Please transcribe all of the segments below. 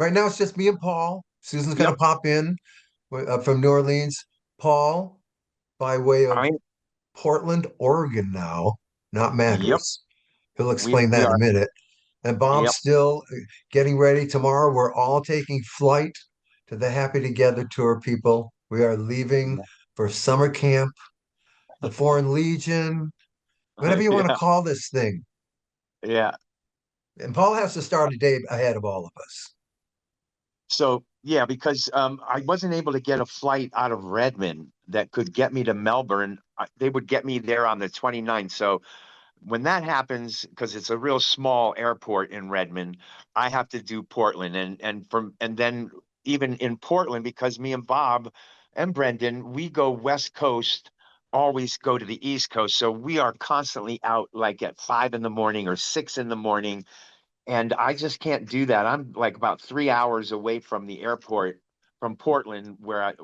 right now it's just me and Paul. Susan's gonna Yep. pop in from New Orleans. Paul, by way of I Portland, Oregon now, not Yep. Madras. He'll We explain we that in a are. minute. And Bob's Yep. still getting ready. Tomorrow, we're all taking flight to the Happy Together tour, people. We are leaving for summer camp, the Foreign Legion, whatever you want to Yeah. call this thing. Yeah. And Paul has to start a day ahead of all of us. So yeah, because I wasn't able to get a flight out of Redmond that could get me to Melbourne. They would get me there on the 29th. So when that happens, because it's a real small airport in Redmond, I have to do Portland, and then even in Portland, because me and Bob and Brendan, we go West Coast, always go to the East Coast. So we are constantly out like at 5 in the morning or 6 in the morning, and I just can't do that. I'm like about 3 hours away from the airport from Portland, where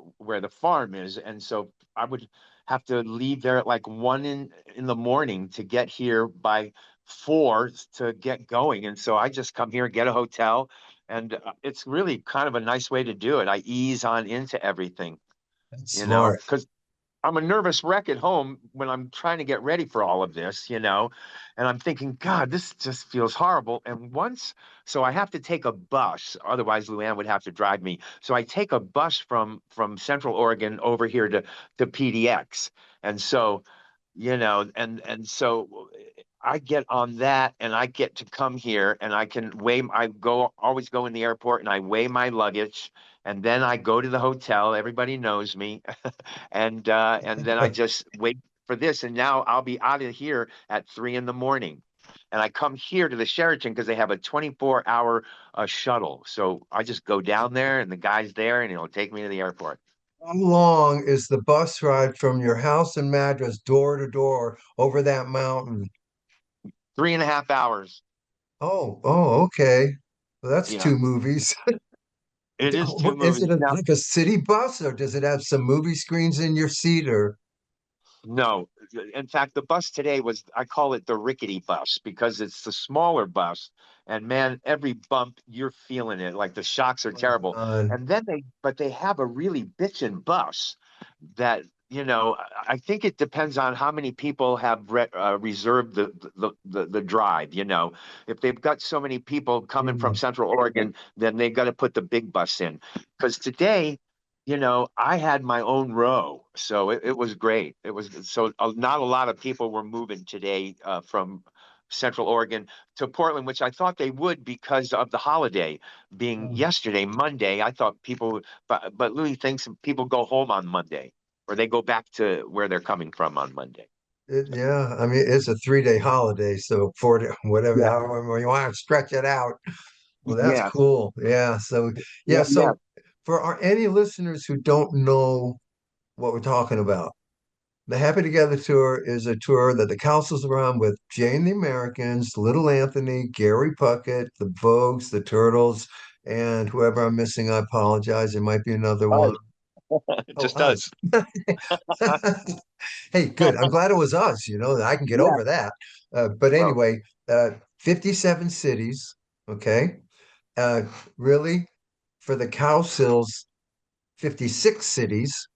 the farm is, and so I would have to leave there at like 1 in the morning to get here by 4 to get going. And so I just come here, get a hotel, and it's really kind of a nice way to do it. I ease on into everything, That's smart. because I'm a nervous wreck at home when I'm trying to get ready for all of this, and I'm thinking, God, this just feels horrible. So I have to take a bus. Otherwise, Luann would have to drive me. So I take a bus from Central Oregon over here to PDX. And so, and so I get on that and I get to come here and I always go in the airport and I weigh my luggage and then I go to the hotel. Everybody knows me. And then I just wait for this. And now I'll be out of here at 3 in the morning. And I come here to the Sheraton because they have a 24-hour shuttle. So I just go down there and the guy's there and he'll take me to the airport. How long is the bus ride from your house in Madras, door to door, over that mountain? 3.5 hours. Okay. Well, that's Yeah, two movies. it is two Is movies. it Now, like a city bus, or does it have some movie screens in your seat? Or no, in fact, the bus today I call it the rickety bus because it's the smaller bus. And man, every bump you're feeling it, like the shocks are terrible. uh, But they have a really bitchin' bus that, I think it depends on how many people have reserved the drive. If they've got so many people coming from yeah. Central Oregon, then they got to put the big bus in. Because today, I had my own row, so it was great. It was so not a lot of people were moving today from Central Oregon to Portland, which I thought they would because of the holiday being yesterday, Monday. I thought people, but Louis thinks people go home on Monday, or they go back to where they're coming from on Monday. Yeah, I mean, it's a 3-day holiday, so 4 day, whatever, Yeah, however you want to stretch it out. Well, that's yeah, cool. Yeah. So, yeah. yeah, yeah. So, for any listeners who don't know what we're talking about, the Happy Together tour is a tour that the Cowsills run with Jane the Americans, Little Anthony, Gary Puckett, the Vogues, the Turtles, and whoever I'm missing, I apologize. It might be another one. Us. It Oh, just us. does. Hey, good. I'm glad it was us, that I can get Yeah. over that. But Well, anyway, 57 cities. Okay. Uh, really, for the Cowsills, 56 cities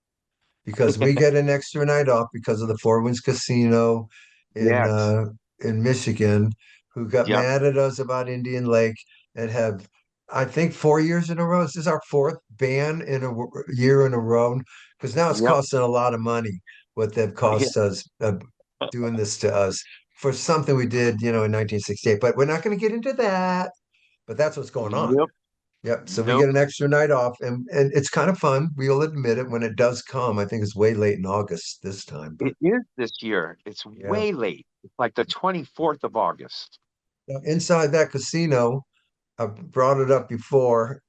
because we get an extra night off because of the Four Winds Casino in yes. uh, in Michigan, who got Yep. mad at us about Indian Lake and have, I think, 4 years in a row. This is our fourth ban in a year in a row because now it's Yep. costing a lot of money what they've Yeah. cost us doing this to us for something we did, in 1968. But we're not going to get into that. But that's what's going on. Yep. Yep. So we Nope. get an extra night off, and it's kind of fun. We'll admit it when it does come. I think it's way late in August this time, but It is this year. It's yeah. way late. It's like the 24th of August. Now, inside that casino, I brought it up before,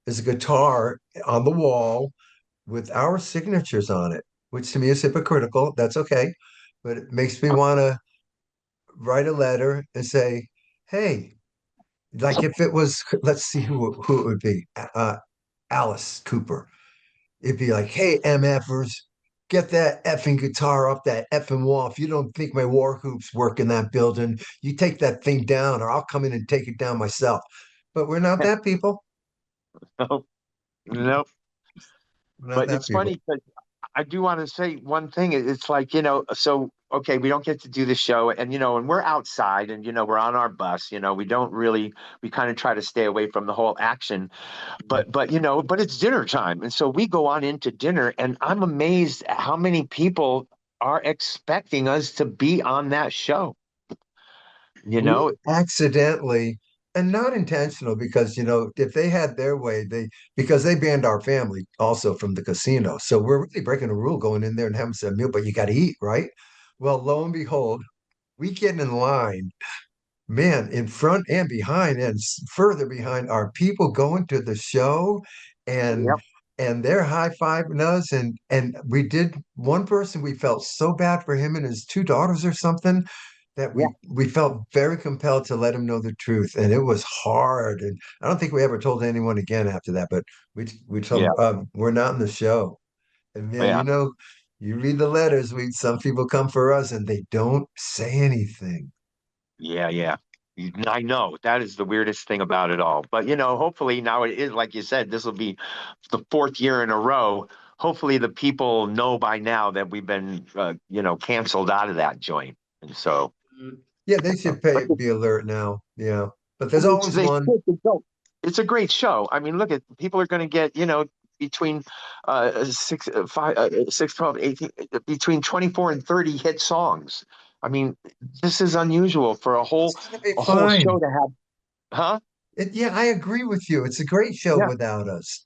is a guitar on the wall with our signatures on it, which to me is hypocritical. That's okay, but it makes me want to write a letter and say, "Hey, like if it was, let's see who it would be, Alice Cooper." It'd be like, hey, MFers, get that effing guitar off that effing wall. If you don't think my war hoops work in that building, you take that thing down, or I'll come in and take it down myself. But we're not that people. Nope, nope. Not But that it's people. funny because I do want to say one thing. It's like, so okay, we don't get to do the show, and and we're outside, and we're on our bus. We don't really, we kind of try to stay away from the whole action. But it's dinner time, and so we go on into dinner, and I'm amazed at how many people are expecting us to be on that show. You We know, accidentally, and not intentional, because if they had their way, because they banned our family also from the casino. So we're really breaking a rule going in there and having some meal, but you got to eat, right? Well, lo and behold, we get in line. Man, in front and behind and further behind are people going to the show, and yep, they're high-fiving us, and we did one person, we felt so bad for him and his two daughters or something, that yeah, we felt very compelled to let him know the truth, and it was hard, and I don't think we ever told anyone again after that, but we told yeah, them, we're not in the show. And man, yeah. you read the letters, we some people come for us and they don't say anything. Yeah, yeah. I know that is the weirdest thing about it all. But hopefully now it is like you said, this will be the fourth year in a row. Hopefully the people know by now that we've been canceled out of that joint. And so Yeah, they should but be alert now. Yeah. But there's it's always they one. should go. It's a great show. I mean, look at people are going to get, between 6, 12, 18, between 24 and 30 hit songs. I mean, this is unusual for a It's whole gonna be a whole fine. show to have, huh? Yeah, I agree with you. It's a great show Yeah. without us.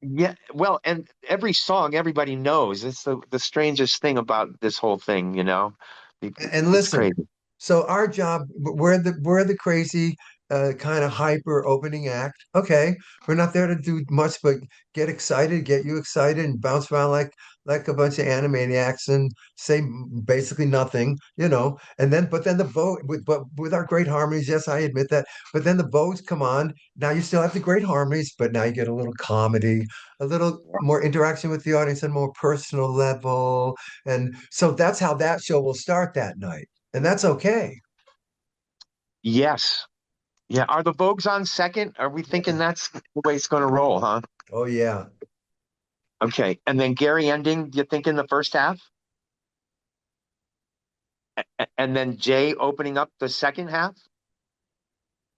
Yeah, well, and every song everybody knows. It's the strangest thing about this whole thing, you know. And It's listen, crazy. so our job, we're the crazy, kind of hyper opening act. Okay, we're not there to do much but get excited, get you excited, and bounce around like a bunch of animaniacs and say basically nothing, And then, but then the vote with our great harmonies. Yes, I admit that. But then the votes come on. Now you still have the great harmonies, but now you get a little comedy, a little more interaction with the audience, and more personal level, and so that's how that show will start that night. And that's okay. Yes. Yeah. Are the Vogues on second? Are we thinking Yeah. that's the way it's going to roll, huh? Oh, yeah. Okay. And then Gary ending, you think in the first half? And then Jay opening up the second half?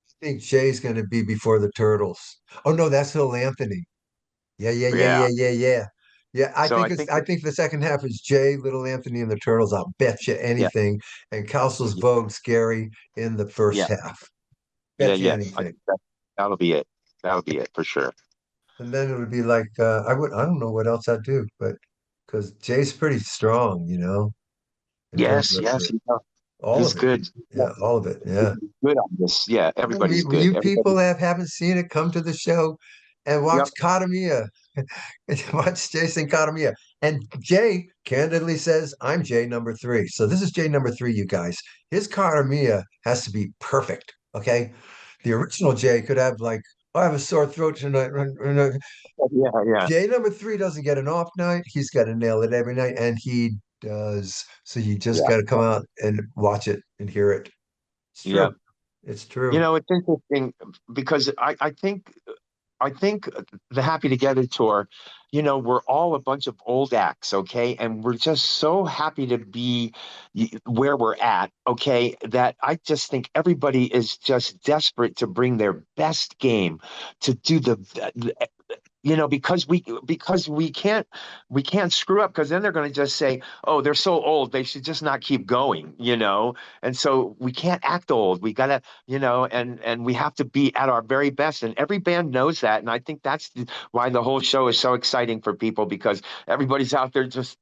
I think Jay's going to be before the Turtles. Oh, no, that's Phil Anthony. Yeah, yeah, yeah, Yeah. yeah, yeah, yeah. Yeah, So I I think think the second half is Jay, Little Anthony, and the Turtles. I'll bet you yeah, anything. And Cowsills, yeah, Vogue, Scary in the first yeah, half. yeah, Bet you yeah. I anything. think that'll be it. That'll be it for sure. And then it would be like, I don't know what else I'd do, but because Jay's pretty strong, in terms Yes, of yes, all he's of it. good. Yeah, Yeah, all of it. Yeah. good on this. Yeah, Well, everybody's good. you Everybody. people haven't seen it, come to the show and watch Yep. Katamia. Watch Jason Katamia. And Jay candidly says, I'm Jay number three. So this is Jay number three, you guys. His Katamia has to be perfect. Okay. The original Jay could have like, "Oh, I have a sore throat tonight. Yeah, yeah, Jay number three doesn't get an off night. He's got to nail it every night. And he does. So you just yeah, got to come out and watch it and hear it. It's yeah. true. It's true. It's interesting because I think the Happy Together tour, we're all a bunch of old acts, okay? And we're just so happy to be where we're at, okay? That I just think everybody is just desperate to bring their best game to do because we can't screw up because then they're going to just say, oh, they're so old, they should just not keep going. And so we can't act old, we gotta, and we have to be at our very best, and every band knows that, and I think that's why the whole show is so exciting for people because everybody's out there just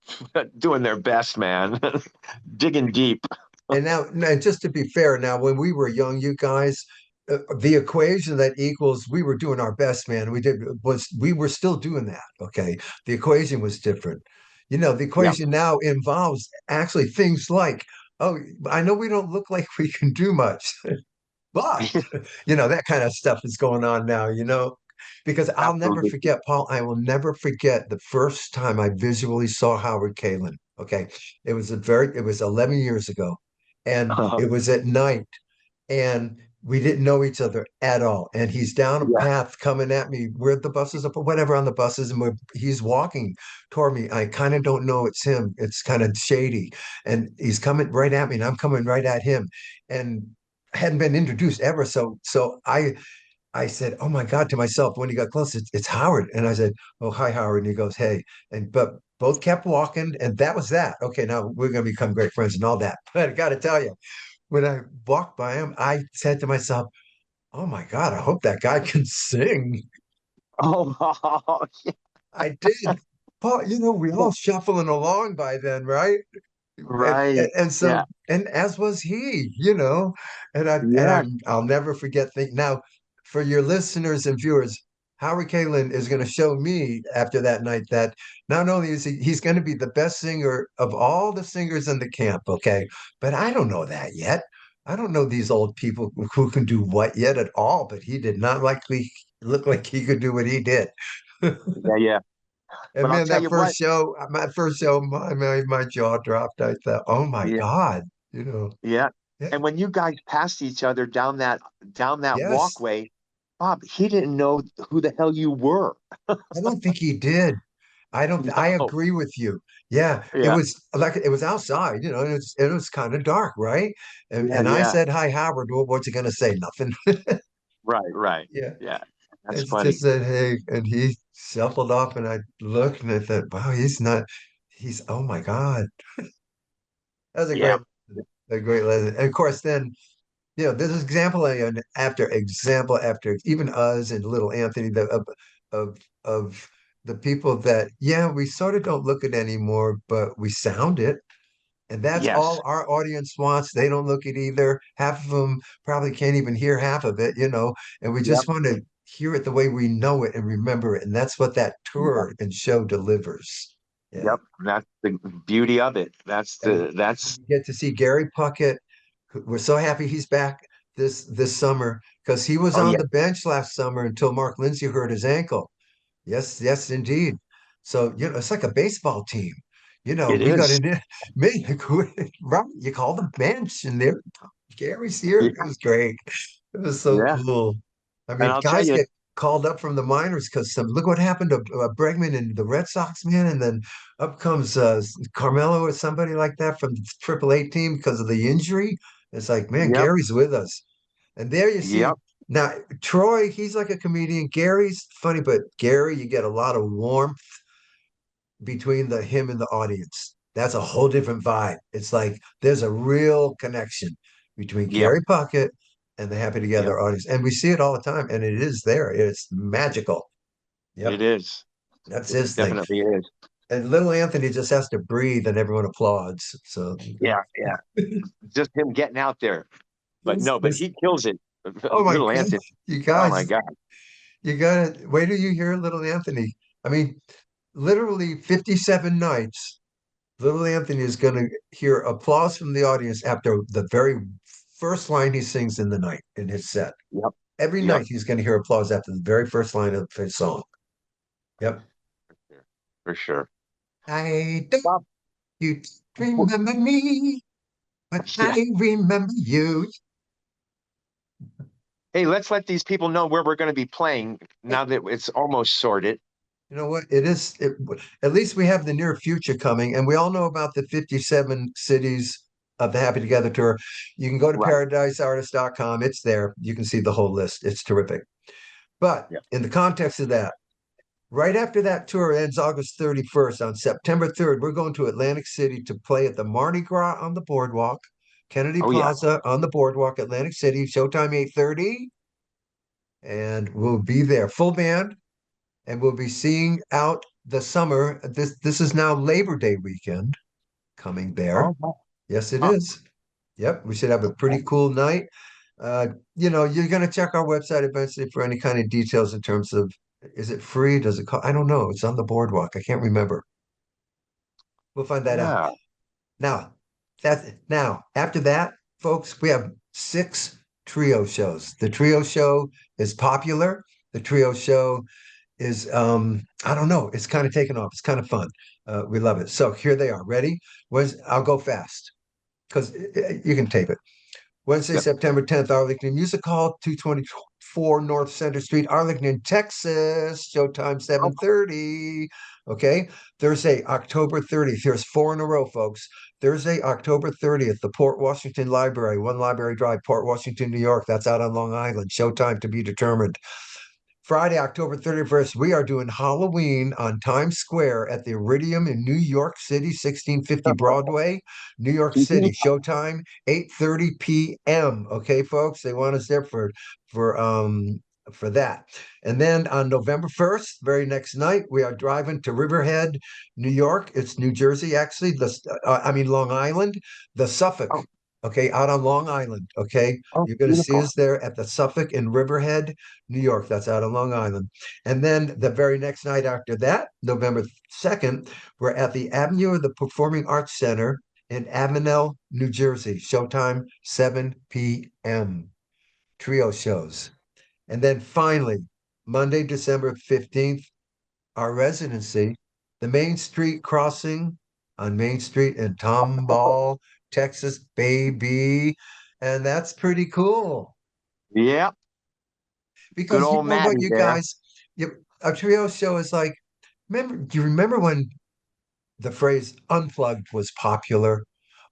doing their best, man. Digging deep. And now, just to be fair, now when we were young, you guys, the equation that equals we were doing our best, man. We were still doing that. Okay, the equation was different. The Yeah. equation now involves actually things like, oh, I know we don't look like we can do much, but that kind of stuff is going on now. Because I'll never Absolutely. forget, Paul. I will never forget the first time I visually saw Howard Kalen. Okay, it was 11 years ago, and it was at night, and we didn't know each other at all. And he's down a Yeah. path coming at me where the buses up or whatever on the buses, and he's walking toward me. I kind of don't know it's him. It's kind of shady. And he's coming right at me, and I'm coming right at him. And I hadn't been introduced ever. So I said, "Oh my God," to myself when he got close, it's Howard. And I said, "Oh, hi, Howard." And he goes, "Hey." And but both kept walking, and that was that. Okay, now we're gonna become great friends and all that. But I gotta tell you, when I walked by him, I said to myself, "Oh my God, I hope that guy can sing." Oh, I did. Paul, we all shuffling along by then, right? and, right. and Yeah. so and as was he. Yeah. I'll never forget the now for your listeners and viewers. Howard Kalin is going to show me after that night that not only is he's going to be the best singer of all the singers in the camp, okay, but I don't know that yet. I don't know these old people who can do what yet at all, but he did not likely look like he could do what he did. Yeah. Yeah. And But I'll man, tell that you first what. show, my first show, my jaw dropped. I thought, oh my Yeah. God, you know, Yeah. yeah, And when you guys passed each other down that yes. walkway, Bob, he didn't know who the hell you were. I don't think he did. I No. agree with you. Yeah, it Yeah. was like it was outside, and it was kind of dark, right? And Yeah. and I Yeah. said, "Hi, Howard." Well, what's he gonna say? Nothing. Right. Right. Yeah. Yeah. That's And he just funny. said, "Hey," and he shuffled off, and I looked and I thought, "Wow, he's not. He's oh my God." That was Yeah. a great lesson. And of course, then this is example after example after even us and little Anthony of of the people that we sort of don't look at anymore, but we sound it. And that's Yes. all our audience wants. They don't look at either. Half of them probably can't even hear half of it. And we Yep. just want to hear it the way we know it and remember it. And that's what that Yep. tour and show delivers. Yeah. Yep. That's the beauty of it. That's And the that's we get to see Gary Puckett. We're so happy he's back this summer because he was oh on yeah, the bench last summer until Mark Lindsay hurt his ankle. Yes, yes, indeed. So, it's like a baseball team. it We got is. in me, right? You call the bench and there Gary's here. Yeah. It was great. It was so Yeah. cool. I And mean, I'll tell guys you, get called up from the minors because look what happened to Bregman and the Red Sox, man. And then up comes Carmelo or somebody like that from the Triple A team because of the injury. It's like, man, yep, Gary's with us. And there you see yep, now Troy, he's like a comedian. Gary's funny, but Gary, you get a lot of warmth between the him and the audience. That's a whole different vibe. It's like there's a real connection between yep, Gary Puckett and the Happy yep. Together audience. And we see it all the time, and it is there. It's magical. It Yep. is. That's It his thing. definitely is. And little Anthony just has to breathe and everyone applauds. So Yeah, yeah. Just him getting out there. But this, no, but this, he kills it. oh my Little God, Anthony. you Oh my guys, God. you gotta wait till you hear little Anthony. I mean, literally 57 nights little Anthony is going to hear applause from the audience after the very first line he sings in the night in his set. Yep, Every yep. night he's going to hear applause after the very first line of his song. Yep. For sure. I don't Bob, you w- remember me, but yeah. I remember you. Hey, let's let these people know where we're going to be playing Hey, now that it's almost sorted. you know what? At least we have the near future coming, and we all know about the 57 cities of the Happy Together tour. You can go to Right. paradiseartist.com. It's there. You can see the whole list. It's terrific. But Yep. in the context of that, right after that tour ends August 31st, on September 3rd, we're going to Atlantic City to play at the Mardi Gras on the boardwalk, Kennedy Oh, yeah. Plaza on the boardwalk, Atlantic City, showtime 8:30. And we'll be there, full band, and we'll be seeing out the summer. This is now Labor Day weekend coming there. Oh, wow. Yes, it Huh. is. Yep, we should have a pretty Okay. cool night. You're going to check our website eventually for any kind of details in terms of is it free? Does it cost? I don't know. It's on the boardwalk. I can't remember. We'll find that out. Yeah. Now after that, folks, we have 6 trio shows. The trio show is popular. The trio show is I don't know. It's kind of taken off. It's kind of fun. We love it. So here they are. Ready? I'll go fast because you can tape it. Wednesday, Yep. September 10th, Arlington Music Hall, 224 North Center Street, Arlington, Texas. Showtime Oh, 7:30. Okay. Thursday, October 30th. Here's four in a row, folks. Thursday, October 30th, the Port Washington Library, One Library Drive, Port Washington, New York. That's out on Long Island. Showtime to be determined. Friday, October 31st, we are doing Halloween on Times Square at the Iridium in New York City, 1650 Broadway, New York City. Showtime, 8:30 p.m. Okay, folks, they want us there for for that. And then on November 1st, very next night, we are driving to Riverhead, New York. It's New Jersey, actually. I mean Long Island, the Suffolk. oh, Okay, out on Long Island. Okay, oh, you're going to see beautiful. us there at the Suffolk in Riverhead, New York. That's out on Long Island. And then the very next night after that, November 2nd, we're at the Avenue of the Performing Arts Center in Avenel, New Jersey. Showtime, 7 p.m. Trio shows. And then finally, Monday, December 15th, our residency, the Main Street Crossing on Main Street in Tomball, Texas, baby. And that's pretty cool Yeah. Good because you old know what, Maddie you there. guys, a trio show is like, do you remember when the phrase unplugged was popular?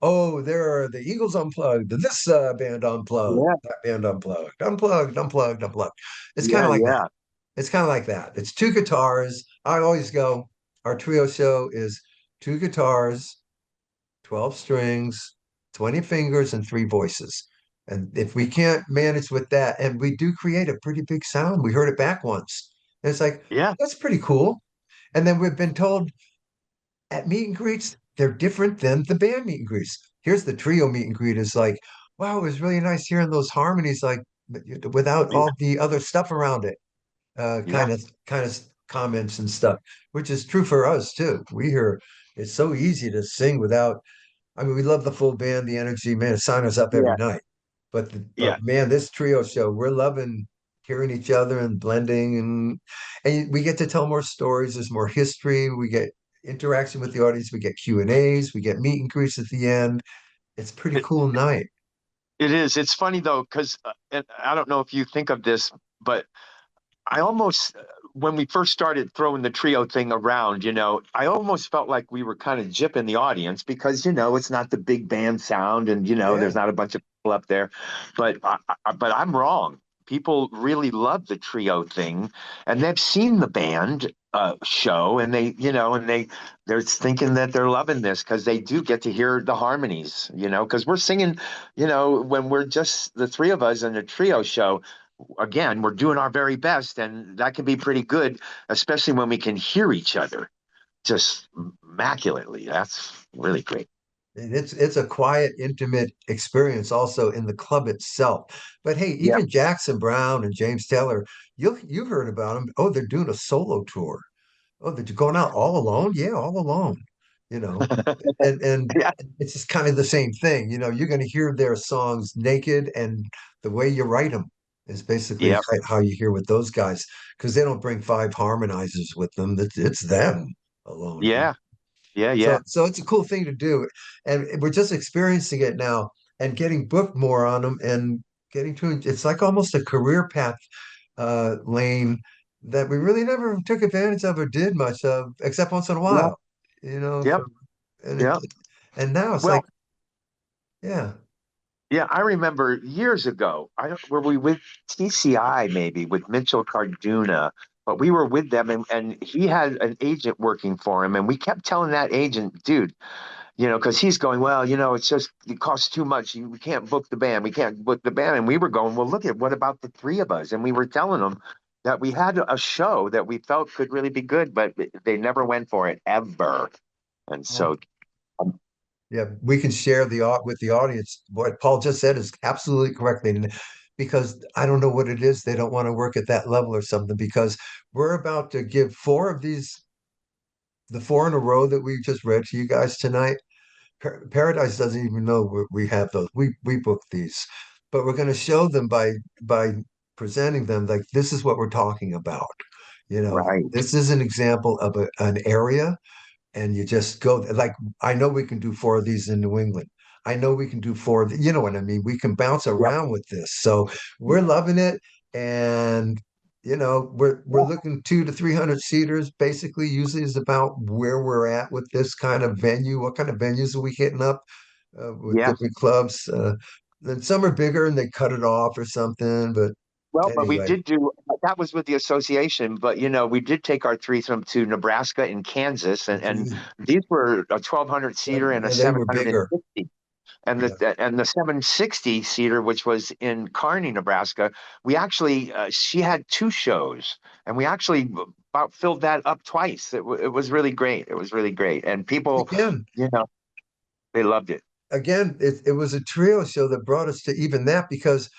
Oh, there are the Eagles unplugged, this band unplugged, Yeah. that band unplugged, unplugged, unplugged, unplugged. It's kind Yeah. of like that. Yeah. It's kind of like that. It's two guitars. I always go, our trio show is two guitars, 12 strings, 20 fingers, and three voices. And if we can't manage with that, and we do create a pretty big sound, we heard it back once. And it's like, Yeah. that's pretty cool. And then we've been told at meet and greets, they're different than the band meet and greets. Here's the trio meet and greet is like, wow, it was really nice hearing those harmonies, like without Yeah. all the other stuff around it. Yeah. Kind of comments and stuff, which is true for us too. We hear it's so easy to sing without. I mean, we love the full band, the energy, man. Sign us up every Yeah. night. Yeah. But man, this trio show, we're loving hearing each other and blending, and we get to tell more stories. There's more history. We get interaction with the audience. We get Q&As. We get meet and greets at the end. It's a pretty It, cool night. it is. It's funny though, because I don't know if you think of this, but I almost, when we first started throwing the trio thing around, I almost felt like we were kind of gypping the audience because, it's not the big band sound and, there's Yeah. not a bunch of people up there. But I'm wrong. People really love the trio thing and they've seen the band show and they're thinking that they're loving this because they do get to hear the harmonies, because we're singing, when we're just the three of us in a trio show again, we're doing our very best, and that can be pretty good, especially when we can hear each other just immaculately. That's really great. And it's a quiet, intimate experience also in the club itself. But hey, Yeah. even Jackson Brown and James Taylor, you've heard about them. Oh, they're doing a solo tour. Oh, they're going out all alone? Yeah, all alone. You know, and Yeah. it's just kind of the same thing. You're going to hear their songs naked, and the way you write them is basically Yeah. how you hear with those guys because they don't bring five harmonizers with them. It's them alone. Yeah. Yeah. Yeah. So it's a cool thing to do, and we're just experiencing it now and getting booked more on them and getting to it's like almost a career path lane that we really never took advantage of or did much of, except once in a Yeah. while, you know. Yep. And Yeah. and now it's like, Well, yeah, yeah, I remember years ago, I don't, were we with TCI maybe with Mitchell Carduna, but we were with them and he had an agent working for him. And we kept telling that agent, dude, because he's going, well, it costs too much. We can't book the band. We can't book the band. And we were going, well, look at what about the three of us? And we were telling them that we had a show that we felt could really be good, but they never went for it ever. And oh, so, um, yeah, we can share with the audience. What Paul just said is absolutely correct. Because I don't know what it is. They don't want to work at that level or something because we're about to give the four in a row that we just read to you guys tonight. Paradise doesn't even know we have those. We booked these, but we're going to show them by presenting them like this is what we're talking about. right. This is an example of an area, and you just go like I know we can do four of these in New England. I know we can do four. You know what I mean? We can bounce Yep. around with this. So we're loving it. And we're Yeah. looking 200 to 300 seaters. Basically, usually is about where we're at with this kind of venue. What kind of venues are we hitting up with Yeah. different clubs? Then some are bigger and they cut it off or something. But Well, but we anyway, did do that was with the association, but we did take our threesome to Nebraska and Kansas, and these were a 1,200 seater and a yeah, they were bigger. 760. And Yeah. the 760 seater, which was in Kearney, Nebraska, we actually she had two shows, and we actually about filled that up twice. It was really great. It was really great, and people, Again, you know, they loved it. it was a trio show that brought us to even that because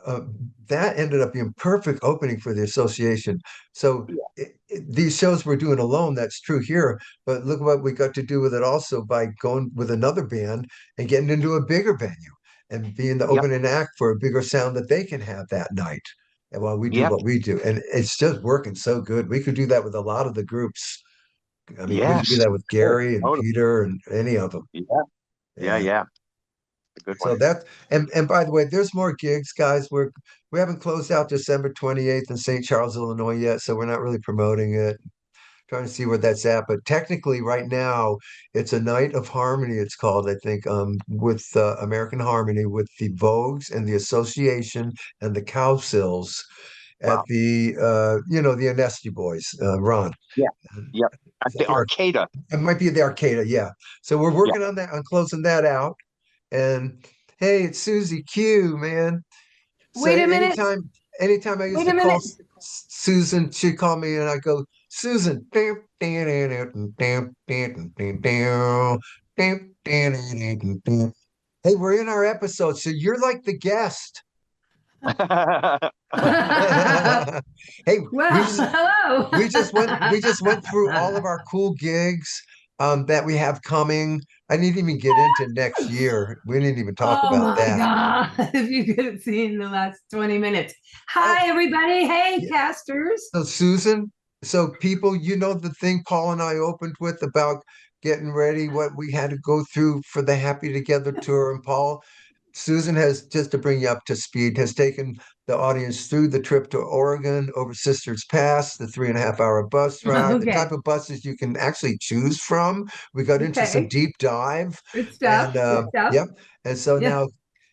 uh, that ended up being perfect opening for the association. So Yeah. these shows we're doing alone, that's true here. But look what we got to do with it also by going with another band and getting into a bigger venue and being the Yep. opening act for a bigger sound that they can have that night. And while we do Yep. what we do, and it's just working so good. We could do that with a lot of the groups. I mean, we could do Yes. that with Oh, Gary and totally. Peter and any of them. Yeah. Yeah. Yeah. Yeah. A good So one. that and by the way, there's more gigs, guys. We haven't closed out December 28th in St. Charles, Illinois yet, so we're not really promoting it. Trying to see where that's at. But technically, right now, it's a night of harmony. It's called, I think, with American Harmony, with the Vogues and the Association and the Cowsills at Wow. the Anesti Boys, Ron. Yeah. Yep. Is At that the Arcada. it might be the Arcada, yeah. So we're Yeah. working on that, on closing that out. And hey, it's Susie Q, man. So Wait a minute. anytime I used Wait to a call minute. Susan, she'd call me and I go, Susan. Hey, we're in our episode, so you're like the guest. Hey, Well, hello. we just went through all of our cool gigs that we have coming. I didn't even get into next year. We didn't even talk Oh about my that. God. If you could have seen the last 20 minutes. Oh, Hi, everybody. Hey, yeah. casters. So Susan, so people, the thing Paul and I opened with about getting ready, what we had to go through for the Happy Together tour, and Paul, Susan has, just to bring you up to speed, has taken the audience through the trip to Oregon over Sisters Pass, the 3.5 hour bus ride, the type Okay. of buses you can actually choose from. We got into some Okay. deep dive, Good and stuff. Good stuff. yep. And so Yeah. now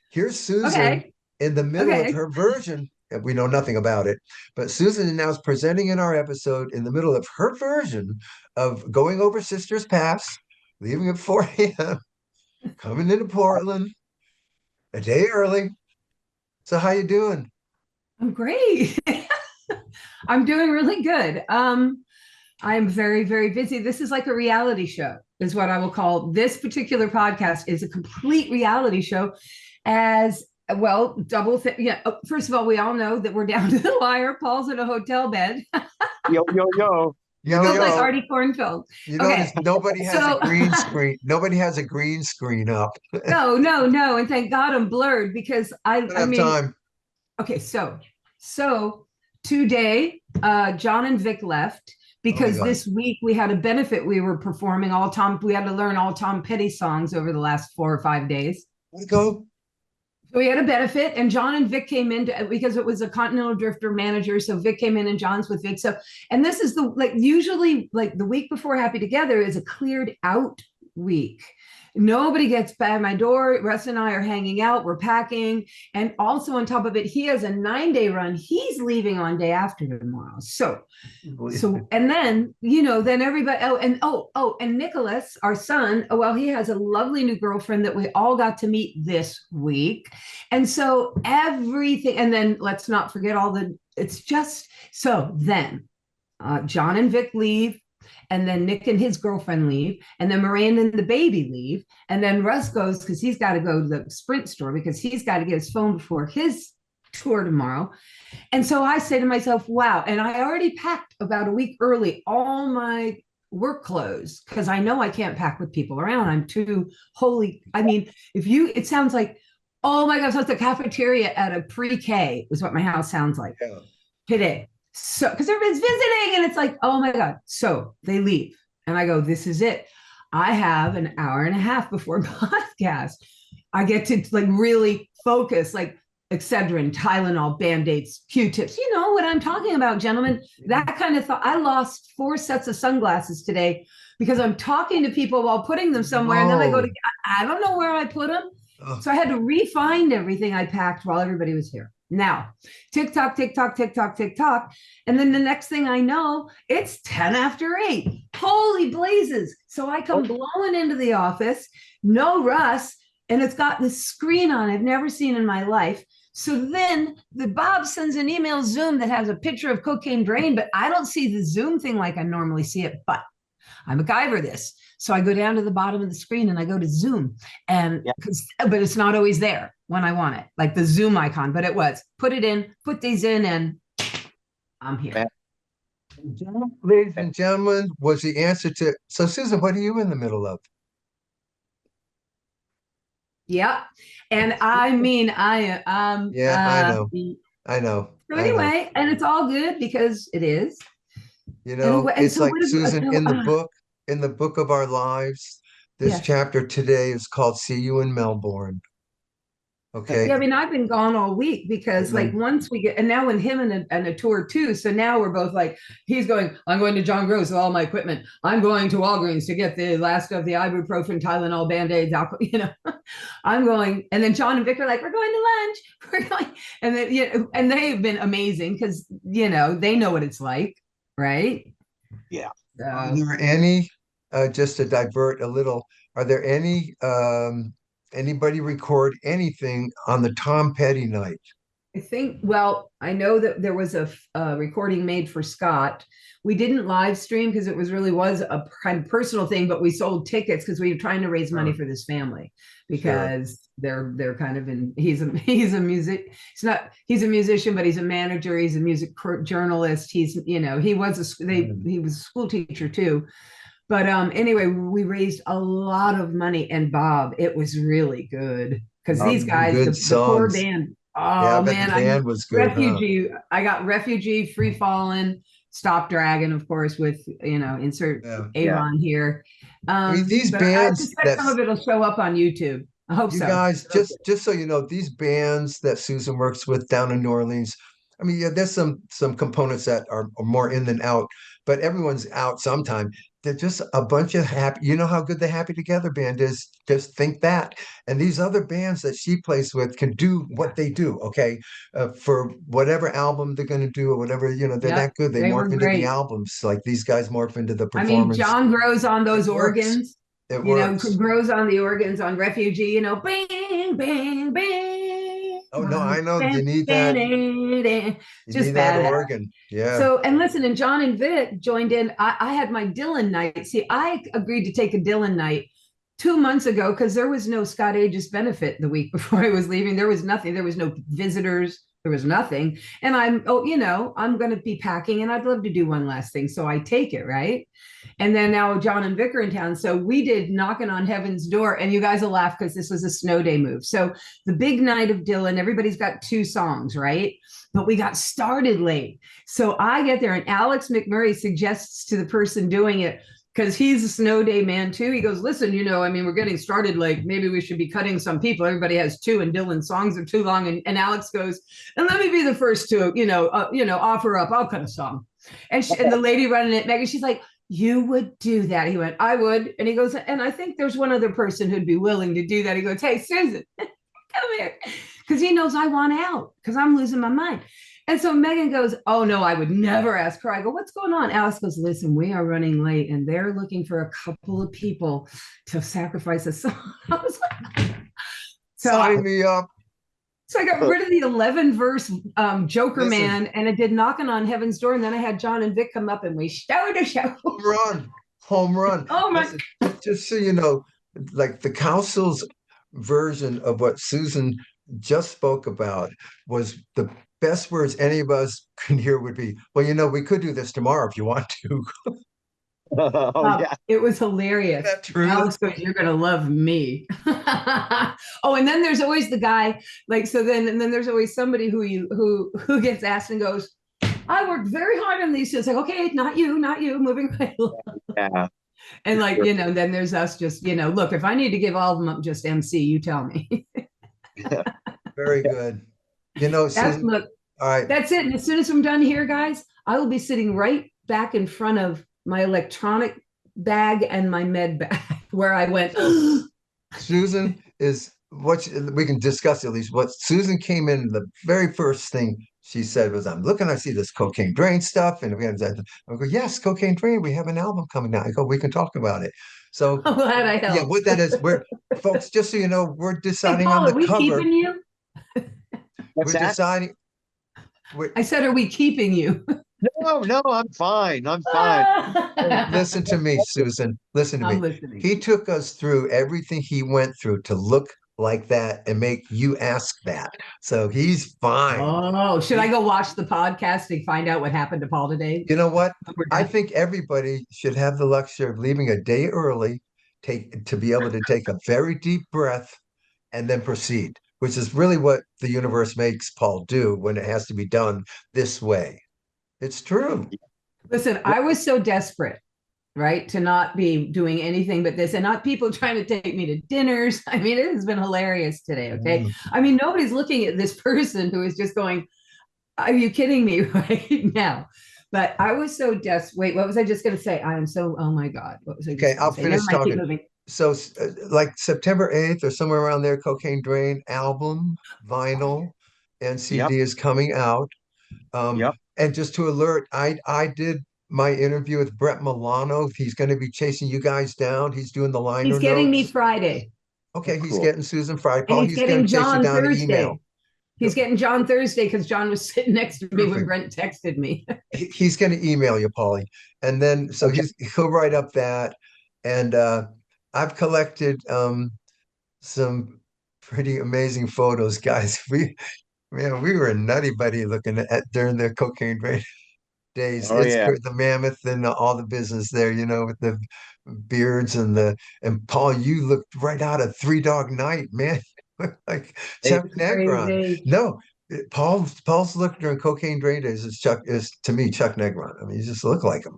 here's Susan Okay. in the middle of Okay. her version. And we know nothing about it, but Susan now is presenting in our episode in the middle of her version of going over Sisters Pass, leaving at 4 a.m., coming into Portland a day early. So how you doing? I'm great. I'm doing really good. I'm very, very busy. This is like a reality show, is what I will call this particular podcast is a complete reality show. As well, double thing. Yeah. First of all, we all know that we're down to the wire. Paul's in a hotel bed. Yo, yo, yo. You Yo, Sounds like notice yo. Artie Cornfield. you Okay. notice nobody has a So green screen. Nobody has a green screen up. no, no, no. And thank God I'm blurred because Don't I have mean, time. okay, so today, John and Vic left Oh my because God. this week we had a benefit we were performing we had to learn all Tom Petty songs over the last 4 or 5 days. Want to go? So we had a benefit, and John and Vic came in because it was a Continental Drifter manager. So Vic came in, and John's with Vic. So, and this is usually like the week before Happy Together is a cleared out week. Nobody gets by my door. Russ and I are hanging out. We're packing, and also on top of it, he has a 9-day run. He's leaving on day after tomorrow. So and then then everybody and Nicholas, our son, well, he has a lovely new girlfriend that we all got to meet this week. And so everything, and then let's not forget it's just so then John and Vic leave, and then Nick and his girlfriend leave, and then Miranda and the baby leave, and then Russ goes because he's got to go to the Sprint store because he's got to get his phone before his tour tomorrow. And so I say to myself, wow. And I already packed about a week early all my work clothes because I know I can't pack with people around. I'm too holy. I mean, it sounds like, oh my gosh, that's the cafeteria at a pre-K is what my house sounds like Yeah. today. So, because everybody's visiting and it's like, oh my God. So they leave and I go, this is it. I have an hour and a half before podcast. I get to like really focus, like Excedrin, Tylenol, Band-Aids, Q-tips. You know what I'm talking about, gentlemen. That kind of thought. I lost 4 sets of sunglasses today because I'm talking to people while putting them somewhere. And then I go to, No. I don't know where I put them. Oh, So I had to re-find everything I packed while everybody was here. Now, tick tock, tick tock, tick tock, tick tock. And then the next thing I know, it's 10 after 8. Holy blazes. So I come blowing into the office, no Russ, and it's got this screen on I've never seen in my life. So then the Bob sends an email Zoom that has a picture of Cocaine Drain, but I don't see the Zoom thing like I normally see it. But I MacGyver this. So I go down to the bottom of the screen and I go to Zoom, and but it's not always there when I want it, like the Zoom icon. But it was put it in, put these in, and I'm here. ladies and gentlemen, was the answer to. So, Susan, what are you in the middle of? Yep. And I mean, Yeah, I know, so I know. anyway, and it's all good because it is. You And know, and it's so like what is Susan in the book of our lives, this yes. chapter today is called See You in Melbourne. Yeah, I Okay. mean, I've been gone all week because, like, And once we get, and now with him and a tour too. So now we're both like, he's going, I'm going to John Gross with all my equipment. I'm going to Walgreens to get the last of the ibuprofen, Tylenol, Band-Aids, you know, I'm going. And then John and Vic are like, we're going to lunch. We're going. And then, you know, and they've been amazing because, you know, they know what it's like. Right. Yeah. are there any, just to divert a little, are there any, anybody record anything on the Tom Petty night? I think, well, I know that there was a recording made for Scott. We didn't live stream because it was a kind of personal thing, but we sold tickets because we were trying to raise money Sure. for this family Sure. because they're kind of in. He's a musician, but he's a manager. He's a music journalist. He's, you know, he was he was a school teacher too. But anyway, we raised a lot of money, and Bob, it was really good because these guys, Good the core songs. band. Yeah, I Oh bet the man, band was good, huh? refugee. I got refugee, free fallen, stop dragon, of course, with, you know, insert Yeah. Yeah. Aaron here. I mean, these But I bands suspect some that's of it'll show up on YouTube. I hope you so. guys, just so you know, these bands that Susan works with down in New Orleans, I mean, yeah, there's some components that are more in than out, but everyone's out sometime. They're just a bunch of happy. You know how good the Happy Together band is. Just think that. And these other bands that she plays with can do Yeah. what they do. Okay, for whatever album they're going to do or whatever, you know, they're that Yep. good. They They were morph into the great. albums like these guys morph into the I mean, performance. John grows on It those works. organs, It you know, works. grows on the organs on refugee, you know, bang, bang, bang, Oh no, I know bang, you need that. bang, bang, You need just that badass. organ. Yeah. So, and listen, and John and Vic joined in. I had my Dylan night. See, I agreed to take a Dylan night 2 months ago because there was no Scott Aegis benefit the week before I was leaving. There was nothing. There was no visitors. There was nothing. And you know, I'm going to be packing and I'd love to do one last thing. So I take it, right? And then now John and Vic are in town. So we did Knocking on Heaven's Door. And you guys will laugh because this was a snow day move. So the big night of Dylan, everybody's got 2 songs, right? But we got started late. So I get there and Alex McMurray suggests to the person doing it, because he's a snow day man too. He goes, listen, you know, I mean, we're getting started late. Maybe we should be cutting some people. Everybody has 2 and Dylan's songs are too long. And Alex goes, and let me be the first to, offer up. I'll cut a song. And the lady running it, Megan, she's like, you would do that. He went, I would. And he goes, and I think there's one other person who'd be willing to do that. He goes, hey, Susan, come here. Because he knows I want out because I'm losing my mind. And so Megan goes, oh, no, I would never ask her. I go, what's going on? Alex goes, listen, we are running late and they're looking for a couple of people to sacrifice a song. I was like, Sign me up. so I got rid of the 11 verse Joker Listen. Man and I did Knocking on Heaven's Door. And then I had John and Vic come up and we showed a show. Home run. Home run. Oh, my. Listen, just so you know, like the Cowsills version of what Susan just spoke about was the best words any of us can hear would be, well, you know, we could do this tomorrow if you want to. Oh yeah. It was Is hilarious. that true? Alex goes, you're gonna love me. Oh, and then there's always the guy, like, so then and then there's always somebody who gets asked and goes, I worked very hard on these. It's like, okay, not you, moving right along. Yeah. And then there's us just, look, if I need to give all of them up, just MC, you tell me. Very good. That's Susan, look, all right. that's it. And as soon as I'm done here, guys, I will be sitting right back in front of my electronic bag and my med bag where I went. Susan is what we can discuss at least what Susan came in. The very first thing she said was, "I'm looking. I see this Cocaine Drain stuff," and I go, "Yes, Cocaine Drain. We have an album coming out." I go, "We can talk about it." So I'm glad I yeah, helped. what that is, we're folks. Just so you know, we're Hey, deciding on Paul, the are we cover. keeping you? What's We're that? deciding. We're, I said, are we keeping you? No, I'm fine. I'm fine. Listen to me, Susan. Listen to I'm me. listening. He took us through everything he went through to look like that and make you ask that. So he's fine. Oh, should I He, go watch the podcast and find out what happened to Paul today? you know what? We're I done. think everybody should have the luxury of leaving a day early, to be able to take a very deep breath and then proceed, which is really what the universe makes Paul do when it has to be done this way. It's true. Listen, I was so desperate, right, to not be doing anything but this and not people trying to take me to dinners. I mean, it has been hilarious today. Okay. Mm. I mean, nobody's looking at this person who is just going, are you kidding me right now? But I was so desperate. Wait, what was I just going to say? I am so, oh my God. What was I Okay, just going I'll to say? Never finish mind. Keep talking. moving. So, like September 8th or somewhere around there, Cocaine Drain album, vinyl, and Yep. CD is coming out. Yep. And just to alert, I did my interview with Brett Milano. He's going to be chasing you guys down. He's doing the He's liner getting me notes. Friday Oh, Okay, he's cool. getting Susan Friday. and Paul, he's he's going getting to chase you John down an email. Thursday. He's getting John Thursday because John was sitting next to me when Perfect. Brent texted me. He's going to email you, Paulie, and then so Okay. he'll write up that, and I've collected some pretty amazing photos, guys. We were a nutty buddy looking at during the Cocaine Brain days. Oh It's yeah. great, the mammoth and all the business there, with the beards and Paul, you looked right out of Three Dog Night, man. Like Hey, Chuck Negron. Crazy. No, Paul's look during Cocaine Drain days is to me Chuck Negron. I mean, you just look like him.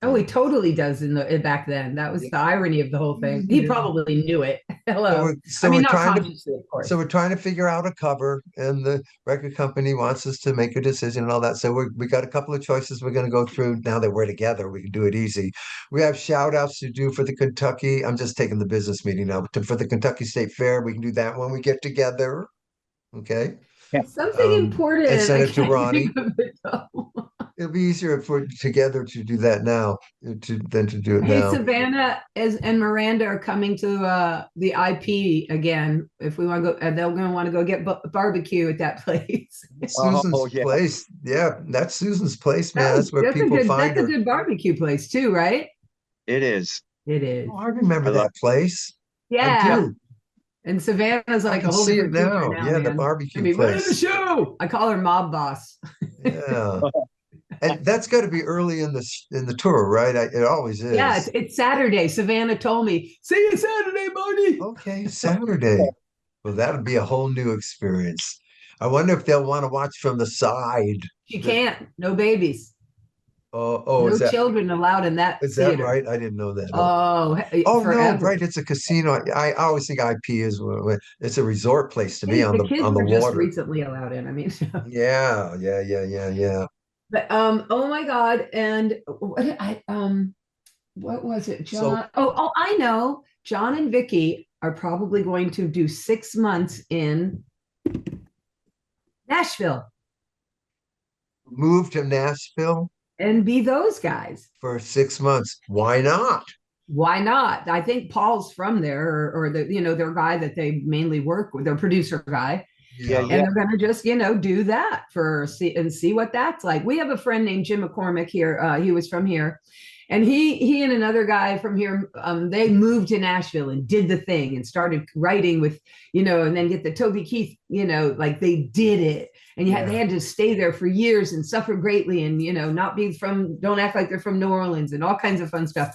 Oh, he totally does in the back then. That was Yeah. the irony of the whole thing. He Yeah. probably knew it. So Hello. we're I so mean, we're not trying to consciously, of so course. we're trying to figure out a cover, and the record company wants us to make a decision and all that. So we got a couple of choices we're going to go through now that we're together. We can do it easy. We have shout outs to do for the Kentucky. I'm just taking the business meeting now, for the Kentucky State Fair. We can do that when we get together. Okay. yeah. Something And important. send I it to can't Ronnie. think of it though. It'll be easier if we're together to do that now than to do it Hey, now. Savannah and Miranda are coming to the IP again. If we want to go, they're going to want to go get barbecue at that place. Oh Susan's yeah. place. Yeah, that's Susan's place, man. That's where That's a people good. find That's a her. good barbecue place too, right? It is. It is. Oh, I remember I love. that place. I Yeah. do. And Savannah's I like a can whole see it different tuner now. now, Yeah, the man. I barbecue mean, running the place. show. I call her mob boss. Yeah. And that's got to be early in the tour, right? It always Yeah, is. it's Saturday. Savannah told me, see you Saturday, Marty. Okay, Saturday. Well, that'll be a whole new experience. I wonder if they'll want to watch from the side. She can't. No babies. Oh, No children allowed in that is that theater. right? I didn't know that. Okay. Oh, Oh no, forever. right. It's a casino. I always think IP is it's a resort place to me Hey, on the kids on the were just water. recently allowed in. I mean, Yeah, yeah, yeah, yeah, yeah. but oh my God. And what was it? So John. I know. John and Vicky are probably going to do 6 months in Nashville move to Nashville and be those guys. for 6 months. Why not? Why not? I think Paul's from there, or their guy that they mainly work with, their producer guy, Yeah, Yeah. yeah. and they're going to just do that for see what that's like. We have a friend named Jim McCormick here. He was from here, and he and another guy from here, they moved to Nashville and did the thing and started writing with, and then get the Toby Keith, like they did it. And they had to stay there for years and suffer greatly and, don't act like they're from New Orleans and all kinds of fun stuff.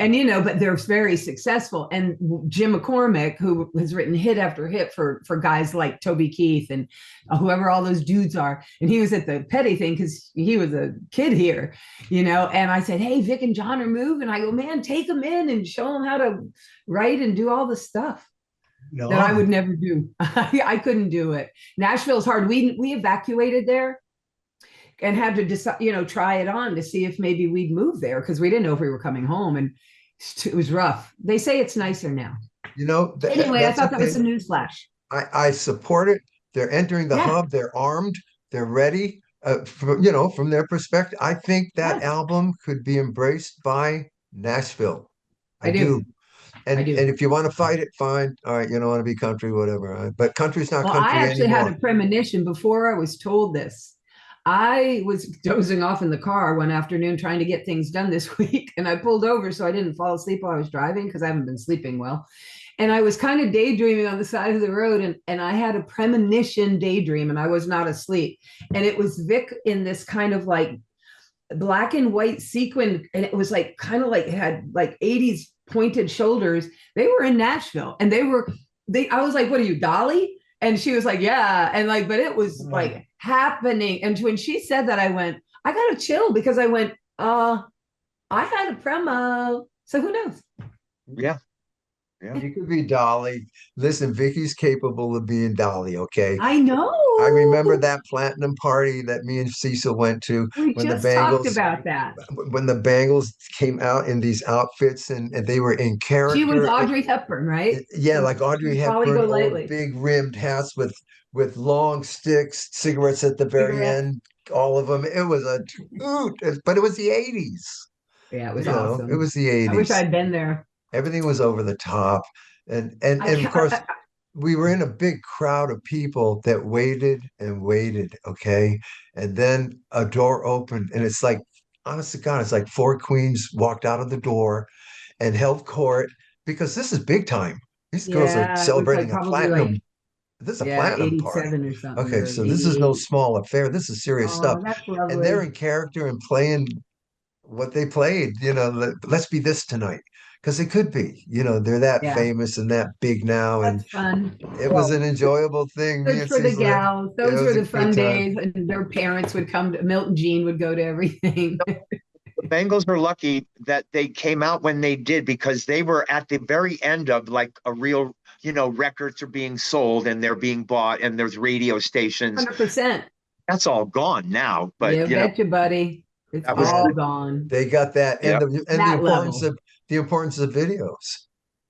And but they're very successful. And Jim McCormick, who has written hit after hit for guys like Toby Keith and whoever all those dudes are, and he was at the Petty thing because he was a kid here, and I said, hey, Vic and John are moving. I go, man, take them in and show them how to write and do all the stuff that I No, would never do. I couldn't do it. Nashville's hard. We evacuated there and had to decide, try it on to see if maybe we'd move there because we didn't know if we were coming home, and it was rough. They say it's nicer now. Anyway, I that's thought that was okay. a newsflash. I support it. They're entering the Yeah, hub. They're armed. They're ready. From their perspective, I think that yes, album could be embraced by Nashville. I I do. do. I And do. if you want to fight it, fine. All right, you don't want to be country, whatever. All right. But country's not Well, I country actually had anymore. a premonition before I was told this. I was dozing off in the car one afternoon trying to get things done this week, and I pulled over so I didn't fall asleep while I was driving because I haven't been sleeping well. And I was kind of daydreaming on the side of the road, and I had a premonition daydream, and I was not asleep. And it was Vic in this kind of like black and white sequin, and it was like kind of like it had like 80s pointed shoulders. They were in Nashville, and they I was like, what are you, Dolly? And she was like, yeah. And like, but it was like happening. And when she said that, I went, I got a chill because I went, I had a promo. So who knows? Yeah. Yeah. You could be Dolly. Listen, Vicky's capable of being Dolly, okay? I know. I remember that platinum party that me and Cecil went to We when the just talked Bangles about that. when the Bangles came out in these outfits and they were in She was character. Audrey Hepburn, right? Yeah, like Audrey Holly Hepburn, old Golightly. big rimmed hats with long sticks, cigarettes at the very Cigarettes. end, all of them. It was a hoot, but it was the 80s. Yeah, it was It awesome. was the I wish 80s. I'd been there. Everything was over the top. And of course, I we were in a big crowd of people that waited and waited, okay? And then a door opened, and it's like, honest to God, it's like four queens walked out of the door and held court because this is big time. These girls are yeah, it was like celebrating a probably like, platinum. This is a yeah, platinum party. 87 or something, Okay, or so this is no 88. small affair. This is serious stuff. Oh, that's And they're lovely. in character and playing what they played, let's be this tonight. Because it could be, they're that Yeah, famous and that big now. And that's fun. it was an enjoyable thing. Me Good and for the Cecil had, gals. it Those was were a the good fun time. days, and their parents would come to Milton Jean would go to everything. The Bengals are lucky that they came out when they did because they were at the very end of like a real, records are being sold and they're being bought and there's radio stations. 100%. That's all gone now. But, Yeah, betcha, buddy. It's that was, Yeah, all gone. they got that, and yeah, the That importance level. of videos.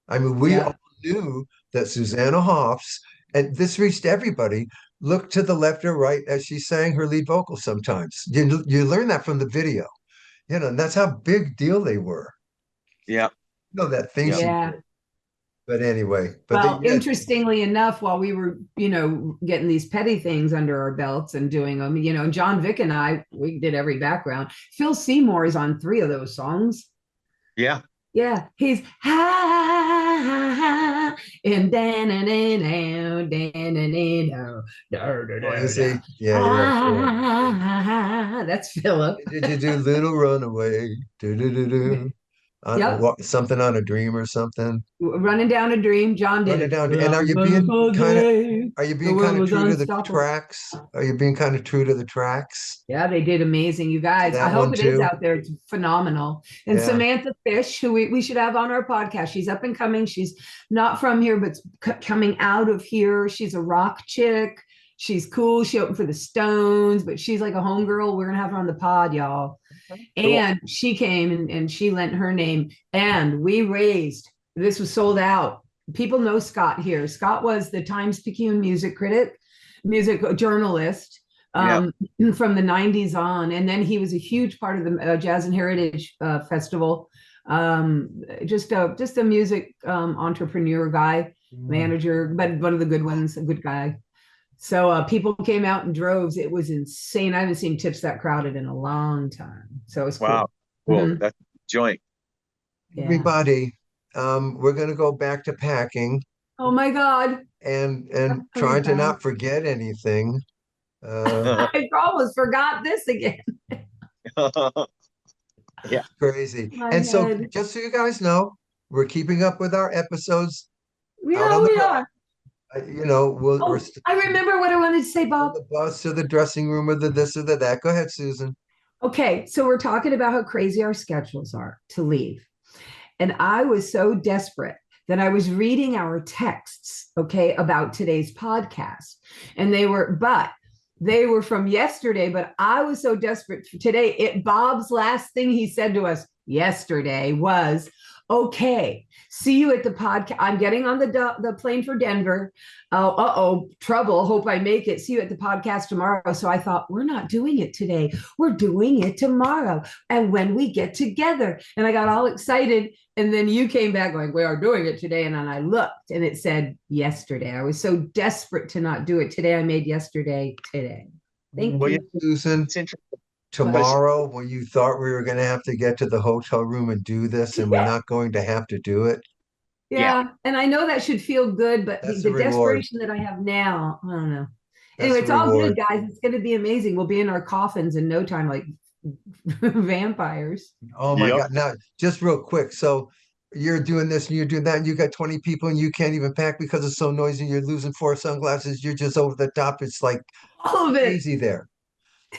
I mean, we all Yeah. knew that Susanna Hoffs, and this reached everybody, looked to the left or right as she sang her lead vocal sometimes. You learn that from the video, and that's how big deal they were. yeah, That thing yeah. she Yeah. did. But anyway, Well, yeah, interestingly enough, while we were, getting these petty things under our belts and doing them, John Vick and I, we did every background. Phil Seymour is on 3 of those songs. Yeah. Yeah, he's ha ha ha and dan and dan oh, you see, and yeah. that's Philip. Did you do Little Runaway? Do do do do. Yep, Something on a dream or something. running down a dream. John did Run it it. down. And Wonderful day. are you The being kind world of was true to the unstoppable. tracks? Are you being kind of true to the tracks Yeah, they did amazing, you to guys. I that hope one it is too? out there. It's phenomenal. And Yeah. Samantha Fish, who we should have on our podcast. She's up and coming. She's not from here, but coming out of here. She's a rock chick. She's cool. She opened for the Stones, but she's like a homegirl. We're gonna have her on the pod, y'all. Cool. And she came and she lent her name, and we raised. This was sold out. People know Scott here. Scott was the Times-Picayune music critic, music journalist Yeah. from the 90s on. And then he was a huge part of the Jazz and Heritage Festival. Just a music entrepreneur guy, manager, but one of the good ones, a good guy. So people came out in droves. It was insane. I haven't seen tips that crowded in a long time. So it was cool. Wow. Cool. Mhm. That's a joint. Yeah. Everybody, we're going to go back to packing Oh my God. and Hurry trying to back. not forget anything. I almost forgot this again. Yeah. Crazy. My And so, head. just so you guys know, we're keeping up with our episodes out Yeah, on the we road. are. We're Oh, I remember what I wanted to say, on Bob. the bus or the dressing room or the this or the that. Go ahead, Susan. Okay, so we're talking about how crazy our schedules are to leave. And I was so desperate that I was reading our texts, okay, about today's podcast. And they were from yesterday, but I was so desperate for today. Bob's last thing he said to us yesterday was, okay, see you at the podcast. I'm getting on the plane for Denver. Oh, trouble. Hope I make it. See you at the podcast tomorrow. So I thought, we're not doing it today. We're doing it tomorrow. And when we get together, and I got all excited. And then you came back going, we are doing it today. And then I looked and it said yesterday. I was so desperate to not do it today. I made yesterday today. Thank Well, yeah, you. Susan, it's interesting because tomorrow when you thought we were going to have to get to the hotel room and do this, and we're not going to have to do it, yeah, Yeah. And I know that should feel good, but that's the the reward. desperation that I have now, I don't know. That's Anyway, the it's all good, reward. guys. It's going to be amazing. We'll be in our coffins in no time, like vampires. Oh my yep. God. Now, just real quick. So you're doing this and you're doing that, and you got 20 people and you can't even pack because it's so noisy. You're losing four sunglasses. You're just over the top. It's like All of it. crazy there.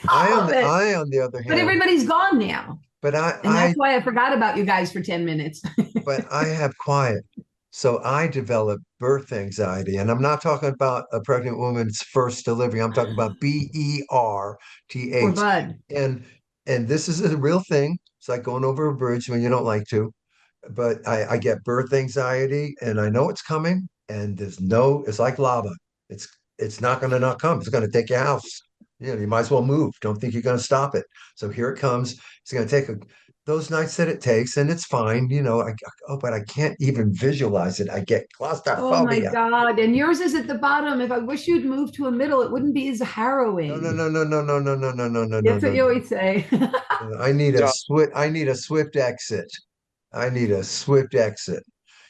All of it. I on the other But hand, everybody's gone now. but And that's why I forgot about you guys for 10 minutes. I have quiet. So I developed birth anxiety. And I'm not talking about a pregnant woman's first delivery. I'm talking about Poor BERTH. Bud. And and this is a real thing. It's like going over a bridge when you don't like to. But I get birth anxiety and I know it's coming. And it's like lava. It's it's not gonna not come. It's gonna take your house. You might as well move. Don't think you're gonna stop it. So here it comes. It's gonna take those nights that it takes, and it's fine. But I can't even visualize it. I get Oh my claustrophobia. God. And yours is at the bottom. If I wish you'd move to a middle, it wouldn't be as No, no, harrowing. no, no, no, no, no, no, no, no, no, no, That's what no. you always say. So I need a swift exit. I need a swift exit.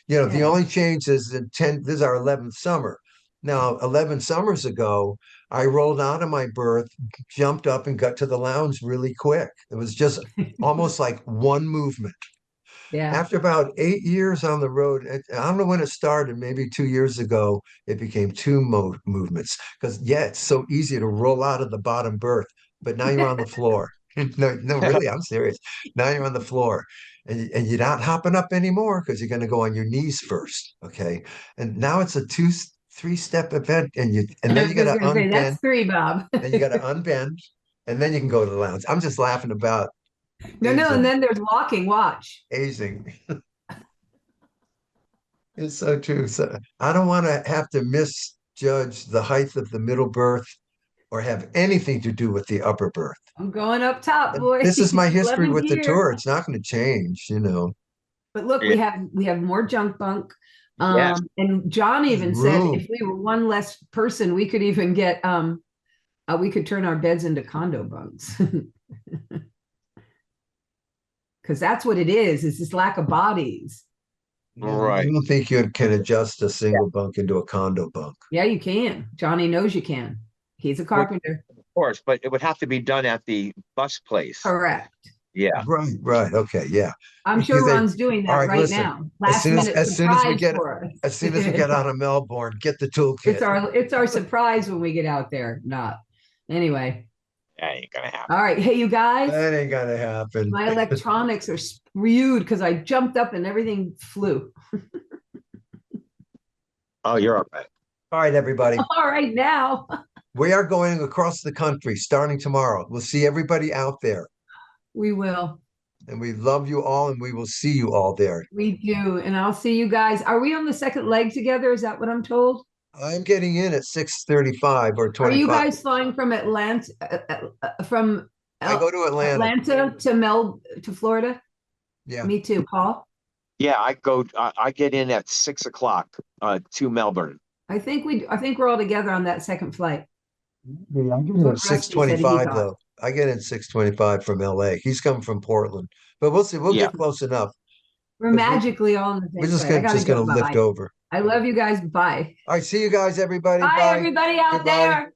The Yeah. only change is this is our 11th summer. Now, 11 summers ago, I rolled out of my berth, jumped up and got to the lounge really quick. It was just almost like one movement. Yeah. After about 8 years on the road, I don't know when it started, maybe 2 years ago, it became two movements. Because, yeah, it's so easy to roll out of the bottom berth, but now you're on the floor. No, no, really, I'm serious. Now you're on the floor and you're not hopping up anymore because you're going to go on your knees first. Okay. And now it's a three-step event, and then I you got was to going to say, unbend, that's three, Bob. then you got to unbend, and then you can go to the lounge. I'm just laughing about No, no. And aging, then there's walking. Watch. aging. It's so true. So I don't want to have to misjudge the height of the middle berth or have anything to do with the upper berth. I'm going up top, And boys. this is my history 11th with the year. tour. It's not going to change. But look, yeah, we have more junk bunk. yes. And John There's even said room. if we were one less person, we could even get we could turn our beds into condo bunks. Because that's what it is this lack of bodies. Yeah, I Right. don't think you can adjust a Yeah, single bunk into a condo bunk. Yeah, you can. Johnny knows you can. He's a would, carpenter. of course, but it would have to be done at the bus place. Correct. Yeah. Right, right. Okay, yeah. I'm Because sure Ron's doing all that right, right listen. now. Last minute As soon as we surprise get for us. as soon as we get out of Melbourne, get the toolkit. It's our surprise when we get out there. Not anyway. That ain't gonna happen. All right. Hey, you guys, That ain't gonna happen. my electronics are screwed because I jumped up and everything flew. Oh, you're all right. All right, everybody. All right, now We are going across the country starting tomorrow. We'll see everybody out there. we will. And we love you all, and we will see you all there. We do. And I'll see you guys. Are we on the second leg together? Is that what I'm told? I'm getting in at 6:35 or Are you 25. guys flying from Atlanta, from I go to Atlanta. Atlanta to Florida? Yeah. Me too, Paul. Yeah, I get in at 6 o'clock to Melbourne. I think we're all together on that second flight. Yeah, I get in What at Rusty said he 6:25 thought. though. I get in 6:25 from LA. He's coming from Portland. But we'll see. We'll Yeah. get close enough We're because magically all on the we're same flight. I gotta just gonna go. lift Bye. over. I love you guys. Bye. All right, see you guys, everybody. Bye, Bye. everybody out Goodbye. there.